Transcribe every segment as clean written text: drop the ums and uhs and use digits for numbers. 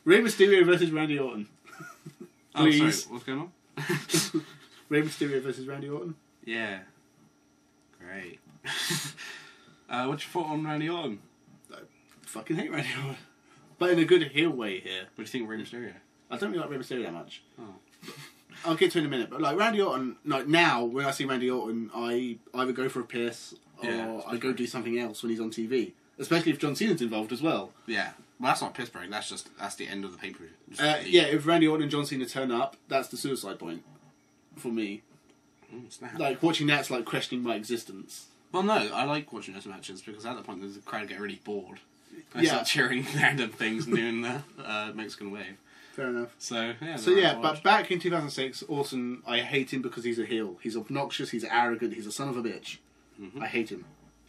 Rey Mysterio versus Randy Orton. Please. Oh, sorry, what's going on? Rey Mysterio versus Randy Orton? Yeah. Great. What's your thought on Randy Orton? I fucking hate Randy Orton. But in a good heel way here. What do you think of Rey Mysterio? I don't really like Rey Mysterio that much. Oh. I'll get to it in a minute, but like Randy Orton, like now when I see Randy Orton, I either go for a piss or I go do something else when he's on TV. Especially if John Cena's involved as well. Yeah. Well, that's not piss break. That's the end of the pay-per-view. Yeah, if Randy Orton and John Cena turn up, that's the suicide point for me. Snap. Like watching that's like questioning my existence. Well, no, I like watching those matches because at that point the crowd get really bored. They start cheering random things and doing the Mexican wave. Fair enough. So but back in 2006, Orton, I hate him because he's a heel. He's obnoxious, he's arrogant, he's a son of a bitch. I hate him.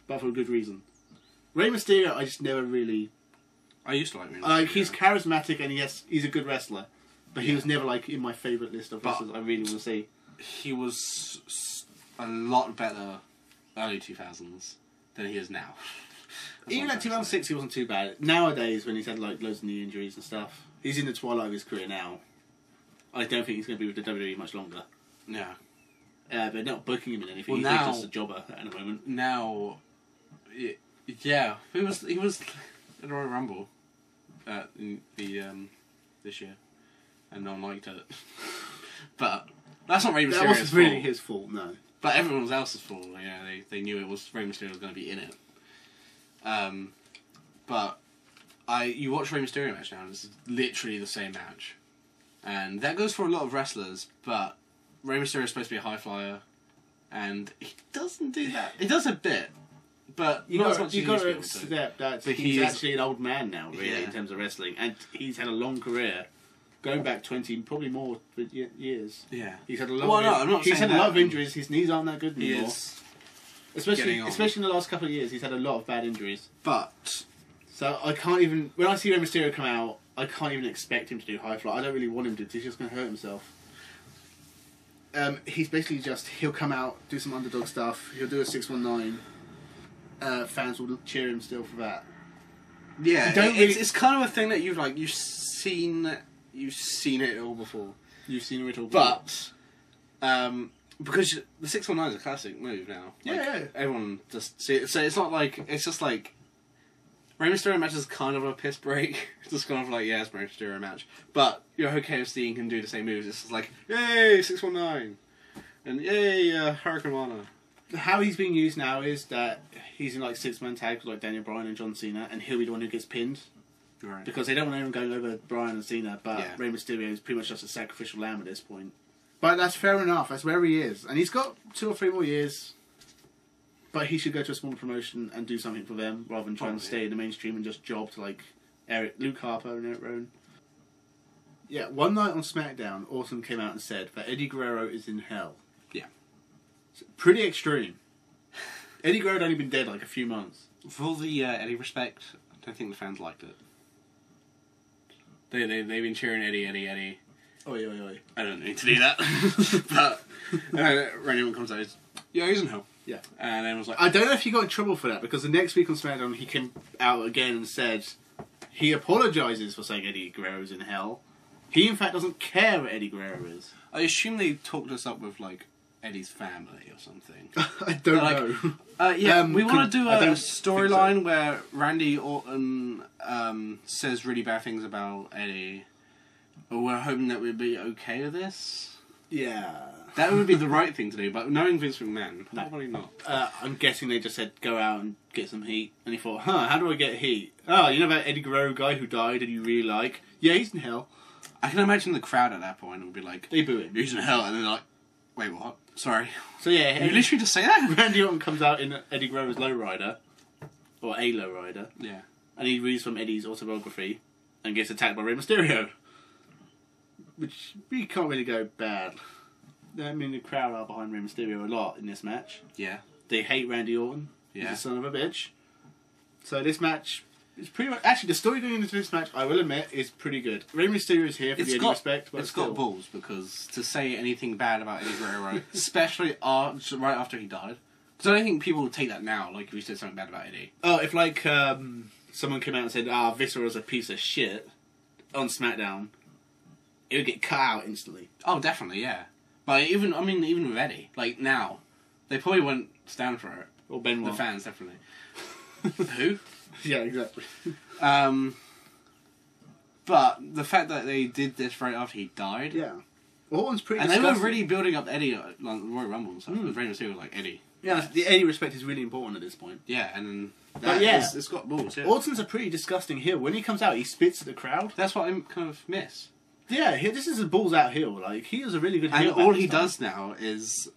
But for a good reason. Rey Mysterio, I just never really... I used to like Rey Mysterio. Like, he's charismatic and he's a good wrestler. But he was never like in my favourite list of wrestlers I really want to see. He was a lot better early 2000s than he is now. Even at 2006 he wasn't too bad. Nowadays, when he's had like loads of knee injuries and stuff, he's in the twilight of his career now. I don't think he's going to be with the WWE much longer. Yeah. They're not booking him in anything. Well, he's now, just a jobber at the moment. Now, yeah, he was at Royal Rumble this year, and no one liked it. But that's not Rey Mysterio's fault. That wasn't really his fault, no. But everyone else's fault. Yeah, they knew it was Rey Mysterio was going to be in it. But you watch Rey Mysterio match now, and it's literally the same match, and that goes for a lot of wrestlers. But Rey Mysterio is supposed to be a high flyer, and he doesn't do that. He does a bit, but you not got as much as he to used to. accept that But he's actually an old man now, really, Yeah. in terms of wrestling, and he's had a long career, going back 20, probably more years. Yeah, He's had a lot. Well, no, I'm not He's saying had a lot that. of injuries. His knees aren't that good he anymore. is. Especially in the last couple of years, he's had a lot of bad injuries. But So I can't even... When I see Rey Mysterio come out, I can't even expect him to do high fly. I don't really want him to. He's just going to hurt himself. He's basically just... He'll come out, do some underdog stuff. He'll do a 619. Fans will cheer him still for that. yeah, Don't it's kind of a thing that you've seen it all before. You've seen it all before. But because the 619 is a classic move now. Like, yeah. everyone just see it. So it's not like it's just like Rey Mysterio match is kind of a piss break. It's just kind of like it's Rey Mysterio match, but you're okay with seeing him do the same moves. It's just like yay 619 and yay Hurricane Rana. How he's being used now is that he's in like 6-man tags with like Daniel Bryan and John Cena, and he'll be the one who gets pinned. Right. Because they don't want anyone going over Bryan and Cena, but Rey Mysterio is pretty much just a sacrificial lamb at this point. But that's fair enough. That's where he is, and he's got 2 or 3 more years. But he should go to a smaller promotion and do something for them rather than try and stay in the mainstream and just job to like Luke Harper and Eric Rowan. Yeah, one night on SmackDown, Orton came out and said that Eddie Guerrero is in hell. Yeah. It's pretty extreme. Eddie Guerrero had only been dead like a few months. For all the Eddie respect, I don't think the fans liked it. They've been cheering Eddie. Oi, oi, oi. I don't need to do that. But Randy Orton comes out, he's in hell. Yeah. And then was like... I don't know if he got in trouble for that, because the next week on SmackDown he came out again and said he apologises for saying Eddie Guerrero's in hell. He in fact doesn't care what Eddie Guerrero is. I assume they talked us up with like Eddie's family or something. I don't know. We want to do a storyline so. where Randy Orton says really bad things about Eddie. But we're hoping that we'd be okay with this. Yeah. That would be the right thing to do, but knowing Vince McMahon, probably not. I'm guessing they just said, go out and get some heat. And he thought, how do I get heat? Oh, you know that Eddie Guerrero guy who died and you really like? Yeah, he's in hell. I can imagine the crowd at that point would be like... They boo him. He's in hell, and they're like, wait, what? Sorry. So yeah... You literally just say that? Randy Orton comes out in Eddie Guerrero's lowrider. Or a lowrider. Yeah. And he reads from Eddie's autobiography and gets attacked by Rey Mysterio. Which we can't really go bad. I mean, the crowd are behind Rey Mysterio a lot in this match. Yeah. They hate Randy Orton. Yeah. He's a son of a bitch. So this match is pretty much... Actually, the story going into this match, I will admit, is pretty good. Rey Mysterio is here for the Eddie respect, but it's got balls, because to say anything bad about Eddie Guerrero, especially right after he died, because I don't think people would take that now, like if you said something bad about Eddie. Oh, if like someone came out and said, Viscera's a piece of shit... on SmackDown, it would get cut out instantly. Oh, definitely, yeah. But even with Eddie, like now, they probably wouldn't stand for it. Or Benoit. The fans, definitely. Who? Yeah, exactly. But the fact that they did this right after he died. Yeah. Orton's pretty And disgusting. they were really building up Eddie, like Royal Rumble and stuff. With Rey Mysterio, like Eddie. Yeah, the Eddie respect is really important at this point. Yeah, and it's got balls, yeah. Orton's a pretty disgusting heel. When he comes out, he spits at the crowd. That's what I kind of miss. Yeah, this is a balls out heel. Like, he is a really good heel. And all he does now is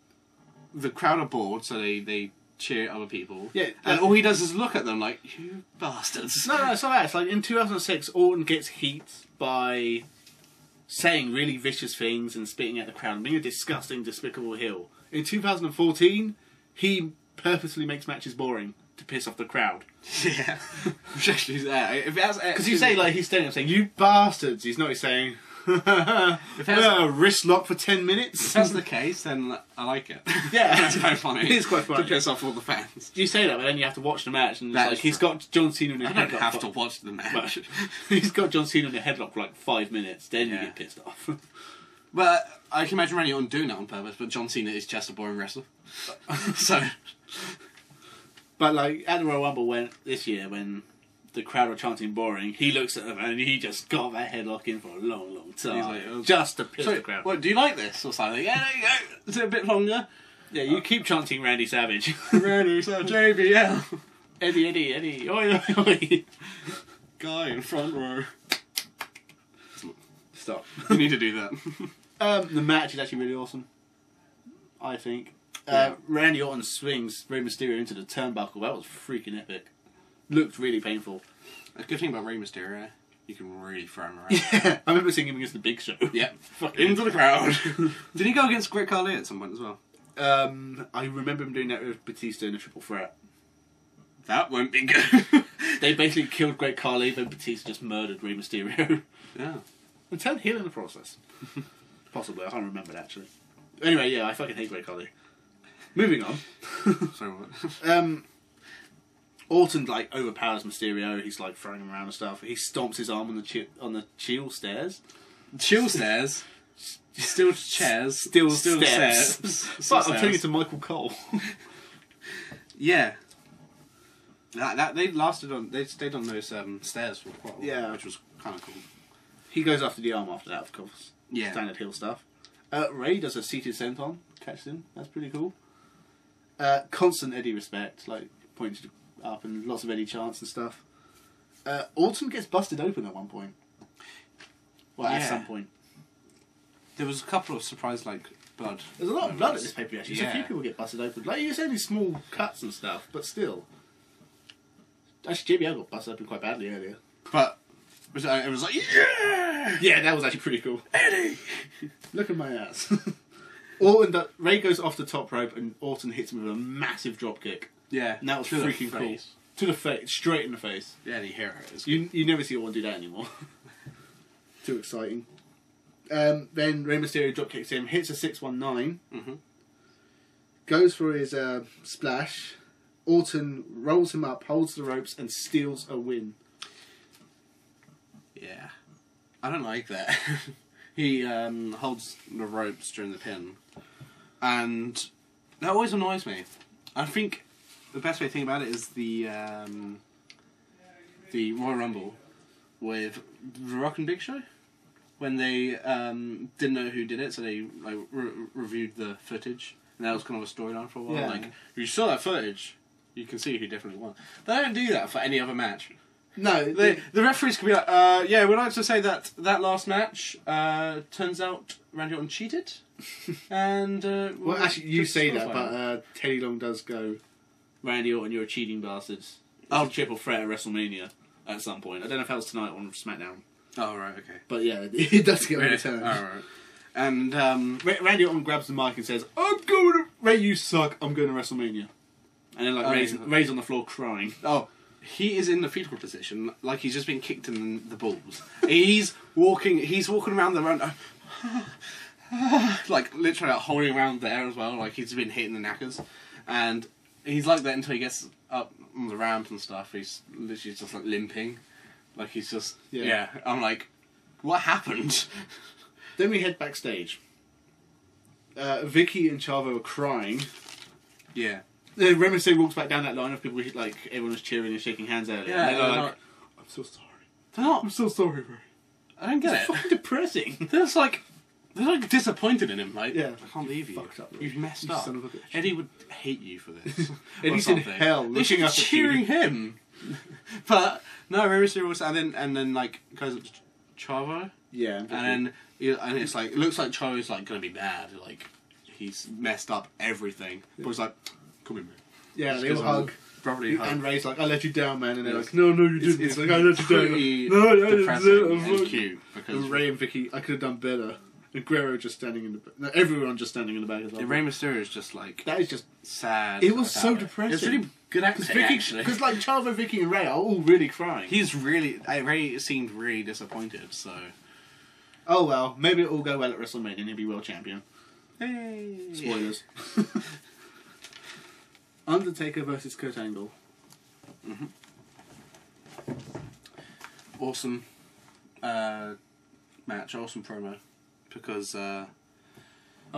the crowd are bored, so they cheer other people. Yeah, and all he does is look at them like, you bastards. No, it's not that. It's like in 2006, Orton gets heat by saying really vicious things and spitting at the crowd and being a disgusting, despicable heel. In 2014, he purposely makes matches boring to piss off the crowd. Yeah. Because you say, like, he's standing up saying, you bastards. He's not saying, wrist lock for 10 minutes. If that's the case, then I like it. Yeah. It's quite funny. It is quite funny. To piss off all the fans. You say that, but then you have to watch the match. And it's like, he's got John Cena in a headlock. I don't have to watch the match. He's got John Cena in a headlock for like 5 minutes. Then you get pissed off. But I can imagine Randy Orton doing that on purpose, but John Cena is just a boring wrestler. So... But like at the Royal Rumble this year when the crowd were chanting boring, he looks at them and he just got that headlock in for a long, long time. He's like, just to piss the crowd. What, do you like this? Or something? Yeah, there you go. Is it a bit longer? Yeah, you keep chanting Randy Savage. Randy Savage, JBL. Eddie, oi, oi, oi. Guy in front row. Stop. You need to do that. The match is actually really awesome, I think. Randy Orton swings Rey Mysterio into the turnbuckle. That was freaking epic. Looked really painful. A good thing about Rey Mysterio, you can really throw him around. Yeah, I remember seeing him against the Big Show. Yeah, into the crowd. Did he go against Great Khali at some point as well? I remember him doing that with Batista in a triple threat. That won't be good. They basically killed Great Khali, then Batista just murdered Rey Mysterio. Yeah. And turned heel in the process. Possibly, I can't remember it actually. Anyway, yeah, I fucking hate Great Khali. Moving on. Sorry, what? Orton like overpowers Mysterio. He's like throwing him around and stuff. He stomps his arm on the Shield stairs. Shield stairs. Still chairs. Still steps. But I'm turning it to Michael Cole. Yeah. They stayed on those stairs for quite a while. Yeah, which was kind of cool. He goes after the arm after that, of course. Yeah. Standard heel stuff. Rey does a seated senton. Catches him. That's pretty cool. Constant Eddie respect, like pointed up and lots of Eddie chants and stuff. Orton gets busted open at one point. Well, at some point. There was a couple of surprise, like, blood. There's a lot of blood at this paper actually. Yeah. So a few people get busted open. Like, it's only small cuts and stuff, but still. Actually, JBL got busted open quite badly earlier. But it was like, yeah! Yeah, that was actually pretty cool. Eddie! Look at my ass. Rey goes off the top rope and Orton hits him with a massive drop kick. Yeah. And that was freaking cool. To the face. Straight in the face. Yeah, and he hit it. You never see Orton do that anymore. Too exciting. Then Rey Mysterio drop kicks him, hits a 619. Mm-hmm. Goes for his splash. Orton rolls him up, holds the ropes, and steals a win. Yeah. I don't like that. He holds the ropes during the pin. And that always annoys me. I think the best way to think about it is the Royal Rumble with The Rock and Big Show. When they didn't know who did it, so they like reviewed the footage. And that was kind of a storyline for a while. Yeah. Like, if you saw that footage, you can see who definitely won. They don't do that for any other match. No. The referees could be like, yeah, we'd like to say that last match, turns out Randy Orton cheated. And, well, actually, you say that, but Teddy Long does go, Randy Orton, you're a cheating bastard. It's a triple threat at WrestleMania at some point. I don't know if that was tonight on SmackDown. Oh, right, okay. But yeah, it does get overturned. Oh, right. And, Randy Orton grabs the mic and says, I'm going to... Ray, you suck. I'm going to WrestleMania. And then, like, Ray's on the floor crying. Oh, he is in the fetal position, like he's just been kicked in the balls. he's walking around the round, like, literally like, holding around there as well, like he's been hitting the knackers. And he's like that until he gets up on the ramp and stuff. He's literally just, like, limping. Like, he's just... Yeah. I'm like... What happened? Then we head backstage. Vicky and Chavo are crying. Yeah. Then Rey Mysterio walks back down that line of people, like, everyone was cheering and shaking hands earlier. Yeah, and they're like, I'm so sorry. They're not. I'm so sorry, Rey. I don't get It's it. fucking depressing. They're like disappointed in him, like, Yeah. I can't believe you. Fucked up, You've messed you up. son of a bitch. Eddie would hate you for this. Eddie's in hell They should looking be up at cheering you. him. But no, Rey Mysterio was, and then like goes up to Chavo, Yeah. and it's like, it looks like Chavo's like gonna be bad, like he's messed up everything. But he's like, come here, man. Yeah, Just they all goes hug. Probably hug. And Ray's like, I let you down, man. And they're Yes. like, no, you didn't. It's like, I let you pretty down. No, I didn't. depressing and cute because And Ray and Vicky, I could have done better. And Guerrero just standing in the back. No, everyone just standing in the back as well. Rey Mysterio is just like That is just... sad. It was so about depressing. It's really good acting, actually. Because like Chavo, Vicky and Ray are all really crying. He's really... Ray seemed really disappointed, so... Oh well, maybe it'll all go well at WrestleMania and he'll be world champion. Hey. Spoilers. Undertaker versus Kurt Angle. Mm-hmm. Awesome match, awesome promo. Because, Oh,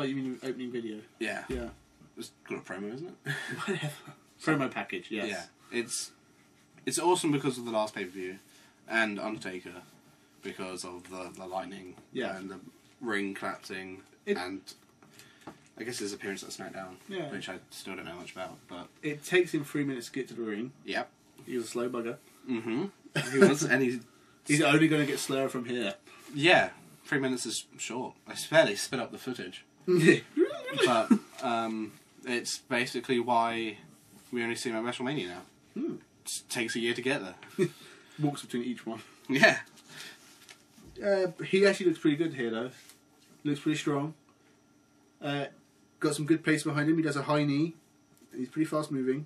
you mean the opening video? yeah. Yeah. It's got a promo, isn't it? Whatever. Promo package, yes. Yeah. It's awesome because of the last pay-per-view and Undertaker because of the lightning and the ring collapsing and I guess his appearance at SmackDown, which I still don't know much about. But it takes him 3 minutes to get to the ring. Yep. He was a slow bugger. Mm-hmm. He was, and he's only going to get slower from here. Yeah. 3 minutes is short. I fairly spit up the footage. But it's basically why we only see him at WrestleMania now. It takes a year to get there. Walks between each one. Yeah. He actually looks pretty good here, though. Looks pretty strong. Got some good pace behind him. He does a high knee. He's pretty fast moving.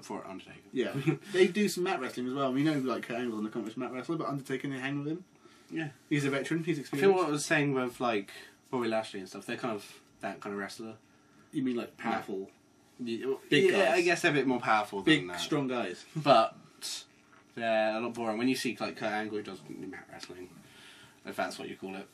For Undertaker. Yeah. They do some mat wrestling as well. We know like Kurt Angle's an accomplished mat wrestler, but Undertaker, they hang with him. Yeah. He's a veteran. He's I experienced. feel what I was saying with like Bobby Lashley and stuff. They're kind of that kind of wrestler. You mean like powerful, Big guys. Yeah, I guess they're a bit more powerful big, than that. strong guys. But they're a lot boring. When you see like Kurt Angle who does mat wrestling, if that's what you call it.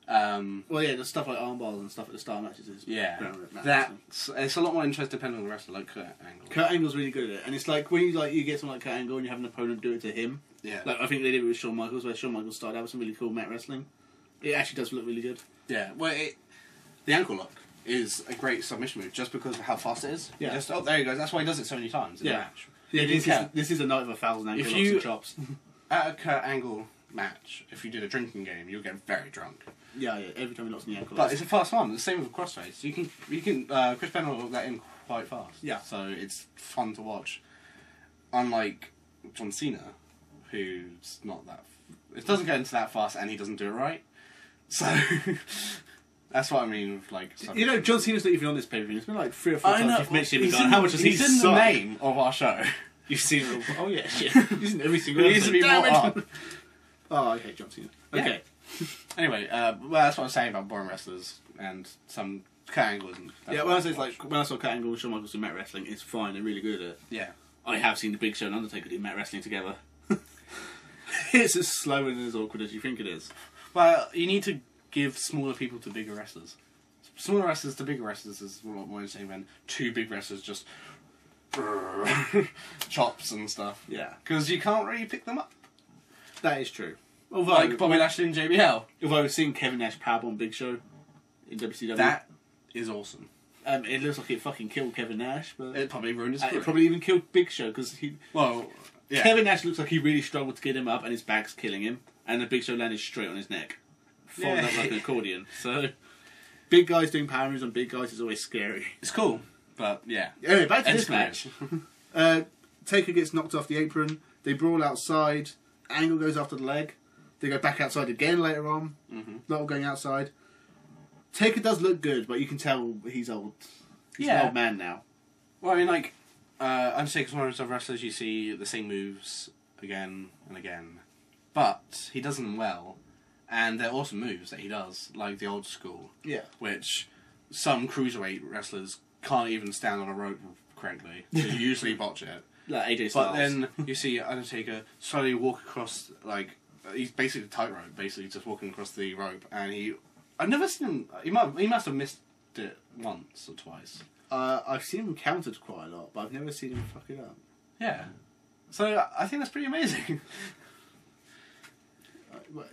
Well, yeah, the stuff like arm bars and stuff at the start matches is mat wrestling. It's a lot more interest depending on the wrestler, like Kurt Angle. Kurt Angle's really good at it, and it's like when you get someone like Kurt Angle and you have an opponent do it to him. Yeah. Like I think they did it with Shawn Michaels, where Shawn Michaels started out with some really cool mat wrestling. It actually does look really good. Yeah. Well, the ankle lock is a great submission move just because of how fast it is. Yeah. Just, there he goes. That's why he does it so many times in the match. Yeah, this is a night of 1,000 ankle locks and chops. At a Kurt Angle match, if you did a drinking game, you'll get very drunk. Yeah, every time he locks in the ankle. But it's a fast one. The same with crossface. You can Chris Benoit will lock that in quite fast. Yeah. So it's fun to watch. Unlike John Cena, who's not that. It doesn't get into that fast, and he doesn't do it right. So that's what I mean with like. You know, John Cena's not even on this pay-per-view. It's been like 3 or 4 times you've mentioned him. How much has he He's in the name of our show. You've seen him. Oh yeah, shit. He's in every single. He needs to be more up. Oh, I hate John Cena. Okay. Yeah. Anyway, well, that's what I'm saying about boring wrestlers and some Kurt Angle isn't. Yeah, when I saw Kurt Angle and Shawn Michaels do mat wrestling, it's fine. They're really good at it. Yeah. I have seen the Big Show and Undertaker do mat wrestling together. It's as slow and as awkward as you think it is. Well, you need to give smaller people to bigger wrestlers. Smaller wrestlers to bigger wrestlers is what I'm saying when two big wrestlers just chops and stuff. Yeah. Because you can't really pick them up. That is true. Although, Like Bobby Lashley and JBL. Although I've seen Kevin Nash powerbomb Big Show in WCW. That is awesome. It looks like it fucking killed Kevin Nash, but It probably ruined his career. it probably even killed Big Show because Yeah. Kevin Nash looks like he really struggled to get him up, and his back's killing him, and the Big Show landed straight on his neck, folded up like an accordion. So, big guys doing power moves on big guys is always scary. It's cool, but yeah. Anyway, back to this match. Taker gets knocked off the apron. They brawl outside. Angle goes after the leg. They go back outside again later on. Lot of going outside. Taker does look good, but you can tell he's old. He's an old man now. Well, I mean, like, Undertaker's one of those wrestlers you see the same moves again and again. But he does them well, and they're awesome moves that he does, like the old school. Yeah. Which some cruiserweight wrestlers can't even stand on a rope correctly. They usually botch it. Like AJ Styles. But then you see Undertaker slowly walk across, like, he's basically a tightrope, basically just walking across the rope, and I've never seen him. He must have missed it once or twice. I've seen him countered quite a lot, but I've never seen him fuck it up. Yeah. So I think that's pretty amazing.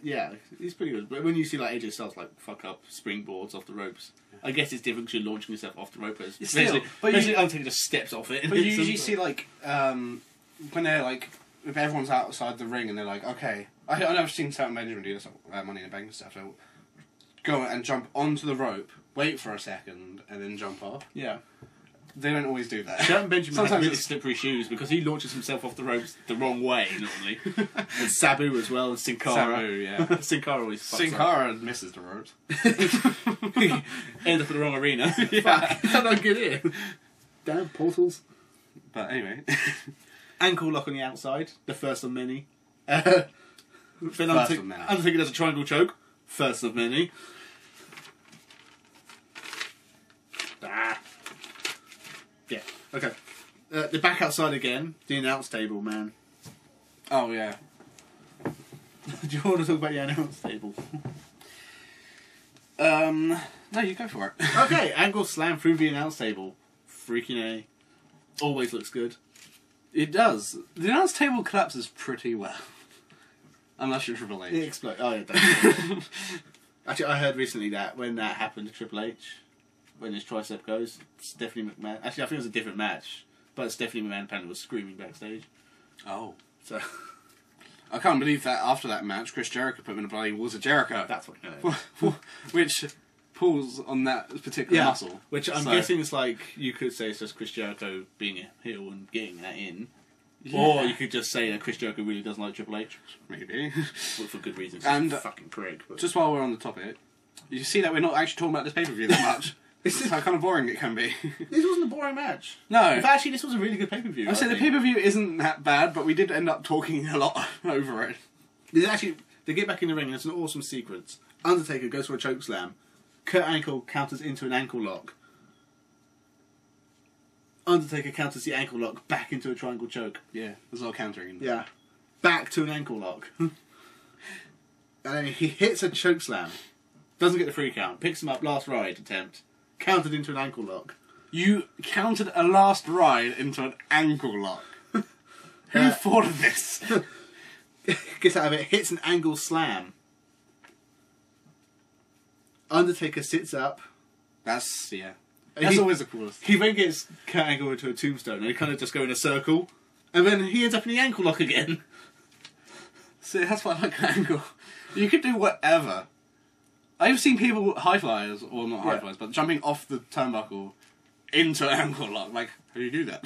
Yeah, he's pretty good. But when you see like AJ Styles like fuck up springboards off the ropes, I guess it's different because you're launching yourself off the rope. But Undertaker just steps off it. But you usually see like when they're like if everyone's outside the ring and they're like, okay, I've never seen Shelton Benjamin do this Money in the Bank and stuff. So go and jump onto the rope, wait for a second, and then jump off. Yeah. They don't always do that. Shelton Benjamin has really slippery shoes because he launches himself off the ropes the wrong way normally. And Sabu as well, and Sin Cara. Sabu, yeah. Sin Cara always fucks Sin Cara misses the ropes. End up in the wrong arena. Yeah. Fuck, how did I get here? Damn portals. But anyway. Ankle lock on the outside, the first of many. First of many. Undertaker does a triangle choke, first of many. Yeah, okay. The back outside again, the announce table, man. Oh, yeah. Do you want to talk about the announce table? No, you go for it. Okay, angle slam through the announce table. Freaking A. Always looks good. It does. The announce table collapses pretty well. Unless you're Triple H. It explodes. Oh, yeah, definitely. Actually, I heard recently that when that happened to Triple H, when his tricep goes, Stephanie McMahon... Actually, I think it was a different match, but Stephanie McMahon apparently was screaming backstage. Oh. So... I can't believe that after that match, Chris Jericho put him in a bloody Walls of Jericho. That's what you know. Which pulls on that particular muscle. Which I'm guessing is like, you could say it's just Chris Jericho being a heel and getting that in. Yeah. Or you could just say that Chris Jericho really doesn't like Triple H. Maybe. Well, for good reasons. And fucking prick. But... Just while we're on the topic, you see that we're not actually talking about this pay-per-view that much. It's how kind of boring it can be. This wasn't a boring match. No. In fact, actually, this was a really good pay-per-view. I say the pay-per-view isn't that bad, but we did end up talking a lot over it. There's actually, they get back in the ring and it's an awesome sequence. Undertaker goes for a chokeslam. Kurt Angle counters into an ankle lock. Undertaker counters the ankle lock back into a triangle choke. Yeah, there's a lot of countering. Yeah. Back to an ankle lock. And then he hits a chokeslam. Doesn't get the free count. Picks him up, last ride attempt. Countered into an ankle lock. You countered a last ride into an ankle lock. Who thought of this? Gets out of it, hits an angle slam. Undertaker sits up. That's always the coolest. He then gets Kurt Angle into a tombstone and they kind of just go in a circle. And then he ends up in the ankle lock again. See, that's why I like Angle. You could do whatever. I've seen people, high flyers, or not high flyers, but jumping off the turnbuckle into an ankle lock. Like, how do you do that?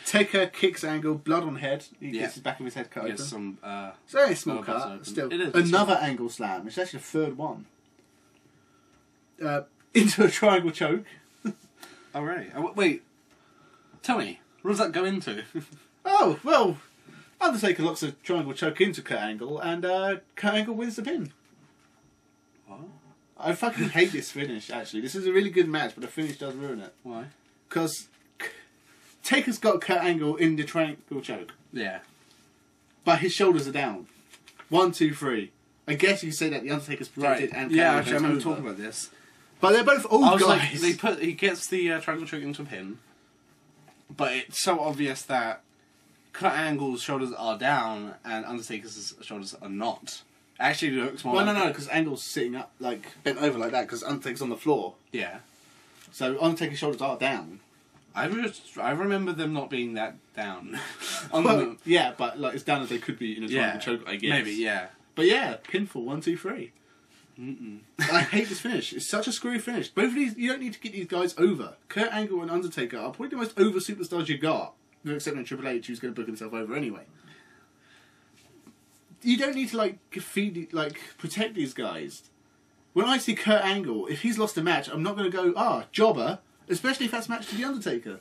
Taker kicks Angle, blood on head. He gets the back of his head cut open. Some, it's a very small cut. Still, it is, another angle slam. It's actually the third one. Into a triangle choke. Oh, really? Wait. Tell me, what does that go into? Oh, well, Undertaker locks a triangle choke into Kurt Angle, and Kurt Angle wins the pin. What? I fucking hate this finish, actually. This is a really good match, but the finish does ruin it. Why? Because Taker's got Kurt Angle in the triangle choke. Yeah. But his shoulders are down. 1, 2, 3. I guess you could say that the Undertaker's protected and Kurt actually, I remember talking about this. But they're both old guys. Like, he gets the triangle choke into a pin, but it's so obvious that Kurt Angle's shoulders are down and Undertaker's shoulders are not. Actually, it looks more. Well, no, because Angle's sitting up, like bent over like that, because Undertaker's on the floor. Yeah. So Undertaker's shoulders are down. I remember them not being that down. Well, yeah, but like as down as they could be in a triangle choke, I guess. Maybe, yeah. But yeah, pinfall 1, 2, 3. I hate this finish. It's such a screwy finish. Both of these, you don't need to get these guys over. Kurt Angle and Undertaker are probably the most over superstars you got, except for Triple H, who's going to book himself over anyway. You don't need to protect these guys. When I see Kurt Angle, if he's lost a match, I'm not going to go, jobber, especially if that's a match to the Undertaker.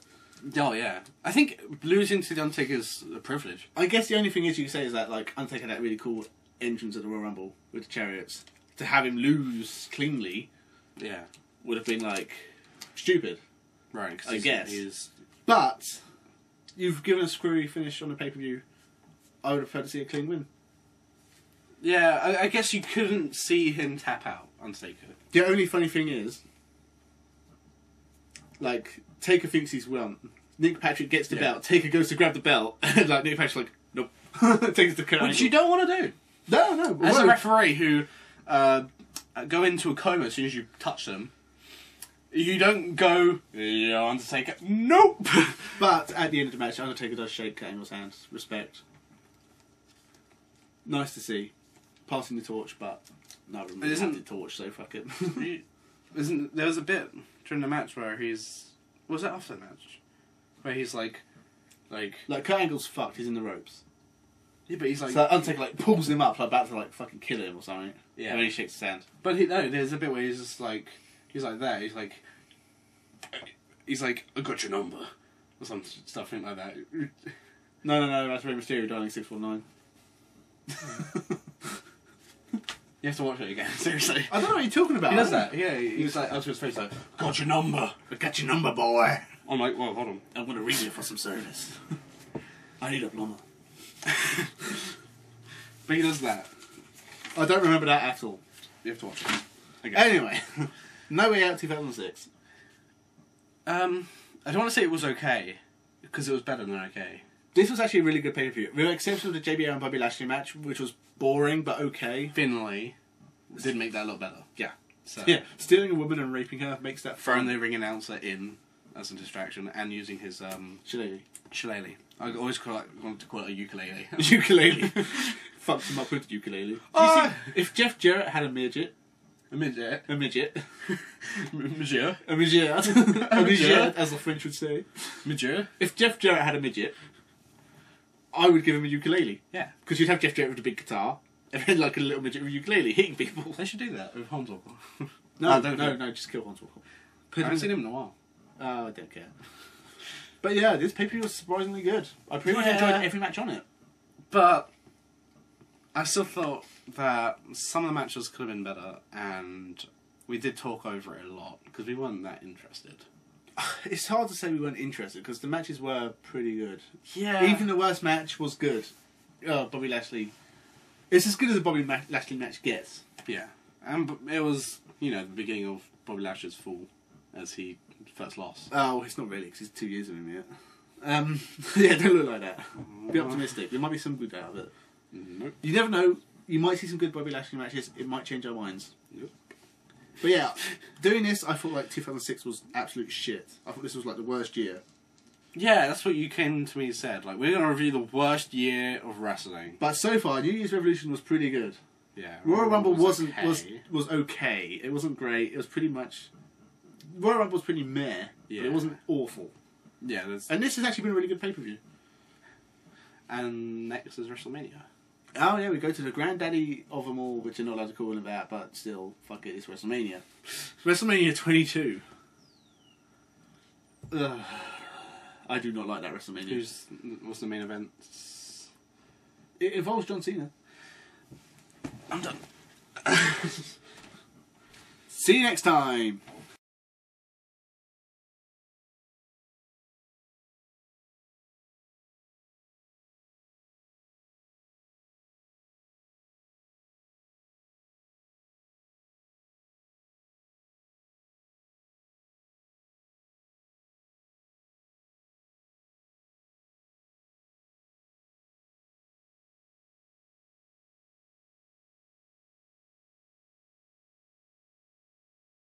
Oh yeah, I think losing to the Undertaker's a privilege. I guess the only thing is you can say is that like Undertaker had that really cool entrance at the Royal Rumble with the chariots. To have him lose cleanly, would have been like stupid, right? I guess. But you've given a screwy finish on the pay-per-view. I would have preferred to see a clean win. Yeah, I guess you couldn't see him tap out, Undertaker. The only funny thing is, like, Taker thinks he's won. Nick Patrick gets the belt. Taker goes to grab the belt, and like Nick Patrick's like, nope. Takes the Kurt Which you don't want to do. No. As a referee who go into a coma as soon as you touch them, you don't go, yeah, Undertaker. Nope. But at the end of the match, Undertaker does shake Kurt Angle's hand. Respect. Nice to see. Passing the torch, but no, really have the torch, so fuck it. There was a bit during the match where was that after the match? Where he's like Kurt Angle's fucked, he's in the ropes. Yeah, but he's like... So Undertaker like pulls him up, like about to like fucking kill him or something. Yeah. And then he shakes his hand. But there's a bit where he's just like... He's like there, he's like, I got your number. Or some stuff like that. No, that's Rey Mysterio dialing 649. You have to watch it again, seriously. I don't know what you're talking about. He does that, yeah. He's like, up to his face like, got your number. I got your number, boy. I'm like, well, hold on. I'm going to ring you for some service. I need a plumber. But he does that. I don't remember that at all. You have to watch it. Anyway, No Way Out 2006. I don't want to say it was okay, because it was better than okay. This was actually a really good pay-per-view. With the exception of the JBL and Bobby Lashley match, which was boring but okay. Finlay did make that a lot better. Yeah. So yeah, stealing a woman and raping her makes that fun. Throwing the ring announcer in as a distraction and using his shillelagh. I always wanted to call it a ukulele. Ukulele. Fucks him up with the ukulele. If Jeff Jarrett had a midget. A midget. A midget. Midget. A midget. A midget, as the French would say. Midget. If Jeff Jarrett had a midget, I would give him a ukulele. Yeah. Because you'd have Jeff Jarrett with a big guitar, and then like a little midget with a ukulele, hitting people. They should do that with Hornswoggle. No, just kill Hornswoggle. I haven't seen him in a while. Oh, I don't care. But yeah, this pay-per-view was surprisingly good. I pretty much enjoyed every match on it. But I still thought that some of the matches could have been better, and we did talk over it a lot, because we weren't that interested. It's hard to say we weren't interested, because the matches were pretty good. Yeah. Even the worst match was good. Bobby Lashley. It's as good as a Bobby Lashley match gets. Yeah. And it was, the beginning of Bobby Lashley's fall, as he first lost. Oh, it's not really, because he's 2 years of him yet. Yeah, don't look like that. Be optimistic. There might be some good out of it. Nope. You never know. You might see some good Bobby Lashley matches. It might change our minds. Yep. But yeah, doing this, I thought like 2006 was absolute shit. I thought this was like the worst year. Yeah, that's what you came to me and said. Like, we're going to review the worst year of wrestling. But so far, New Year's Revolution was pretty good. Yeah. Royal Rumble was okay. okay. It wasn't great. It was pretty much... Royal Rumble was pretty meh, yeah. but it wasn't awful. Yeah, and this has actually been a really good pay-per-view. And next is WrestleMania. Oh yeah, we go to the granddaddy of them all, which you're not allowed to call him that, but still, fuck it, it's WrestleMania. WrestleMania 22. Ugh. I do not like that WrestleMania. What's the main event? It involves John Cena. I'm done. See you next time.